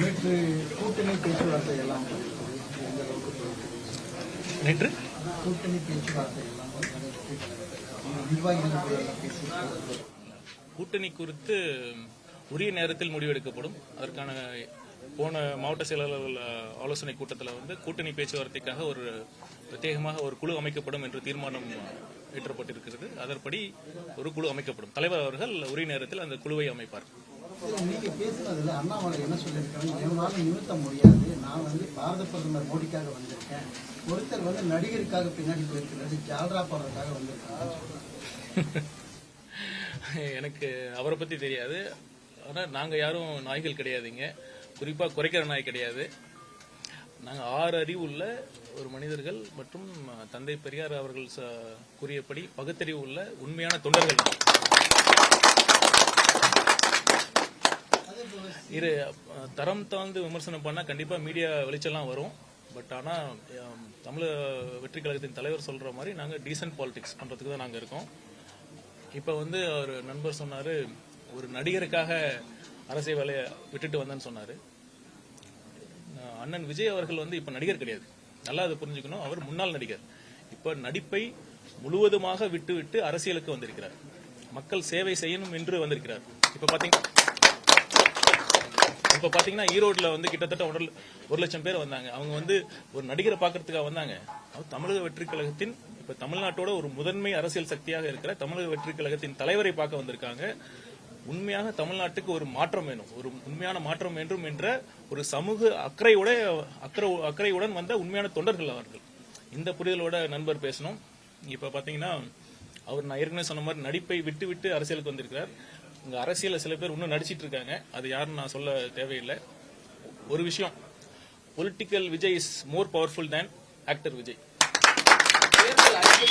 நேற்று கூட்டணி பேச்சுவார்த்தை எல்லாம் நேற்று கூட்டணி பேச்சுவார்த்தை எல்லாம் நிர்வாகிகள் கூட்டணி குறித்து உரிய நேரத்தில் முடிவெடுக்கப்படும். அதற்கான போன மாவட்ட செயலாளர்கள் ஆலோசனை கூட்டத்தில் கூட்டணி பேச்சுவார்த்தைக்காக ஒரு பிரத்யேகமாக ஒரு குழு அமைக்கப்படும் என்று தீர்மானம் ஏற்றப்பட்டிருக்கிறது. அதன்படி ஒரு குழு அமைக்கப்படும். தலைவர் அவர்கள் உரிய நேரத்தில் அந்த குழுவை அமைப்பார். நீங்க பேசுனதுல அண்ணாமலை என்ன சொல்லியிருக்காங்க, என்னால நிறுத்த முடியாது, நான் பாரத பிரதமர் மோடிக்காக வந்திருக்கேன், ஒருத்தர் நடிகருக்காக பின்னாடி போயிருக்கிறது, ஜால்ரா போடுறதுக்காக வந்திருக்காங்க. எனக்கு அவரை பத்தி தெரியாது. ஆனா நாங்க யாரும் நாய்கள் கிடையாதுங்க, குறிப்பா குறைக்கிற நாய் கிடையாது. நாங்க 6 அறிவு உள்ள ஒரு மனிதர்கள் மற்றும் தந்தை பெரியார் அவர்கள் கூறியபடி பகுத்தறிவு உள்ள உண்மையான தொண்டர்கள். இது தரம் தாழ்ந்து விமர்சனம் பண்ணா கண்டிப்பா மீடியா வெளிச்செல்லாம் வரும். பட் ஆனா தமிழக வெற்றி கழகத்தின் தலைவர் சொல்ற மாதிரி நாங்க டீசன்ட் பாலிடிக்ஸ் பண்றதுக்கு தான் நாங்க இருக்கோம். இப்ப ஒரு நண்பர் சொன்னாரு, ஒரு நடிகருக்காக அரசியல் வேலையை விட்டுட்டு வந்தேன்னு சொன்னாரு. அண்ணன் விஜய் அவர்கள் இப்ப நடிகர் கிடையாது, நல்லா அதை புரிஞ்சுக்கணும். அவர் முன்னாள் நடிகர். இப்ப நடிப்பை முழுவதுமாக விட்டு அரசியலுக்கு வந்திருக்கிறார். மக்கள் சேவை செய்யணும் என்று வந்திருக்கிறார். இப்ப பாத்தீங்கன்னா ஈரோடுல கிட்டத்தட்ட 1 லட்சம் பேர் வந்தாங்க. அவங்க ஒரு நடிகரை பாக்குறதுக்காக வந்தாங்க. தமிழக வெற்றி கழகத்தின் இப்ப தமிழ்நாட்டோட ஒரு முதன்மை அரசியல் சக்தியாக இருக்கிற தமிழக வெற்றி கழகத்தின் தலைவரை பார்க்க வந்திருக்காங்க. உண்மையாக தமிழ்நாட்டுக்கு ஒரு மாற்றம் வேணும், ஒரு உண்மையான மாற்றம் வேண்டும் என்ற ஒரு சமூக அக்கறையுடன் வந்த உண்மையான தொண்டர்கள் அவர்கள். இந்த புரிதலோட நண்பர் பேசணும். இப்ப பாத்தீங்கன்னா நான் ஏற்கனவே சொன்ன மாதிரி நடிப்பை விட்டு அரசியலுக்கு வந்திருக்கிறார். இங்க அரசியல சில பேர் இன்னும் நடிச்சிட்டு இருக்காங்க, அது யாருன்னு நான் சொல்ல தேவையில்லை. ஒரு விஷயம், political Vijay is more powerful than actor Vijay. தேர்தல் அறிக்கை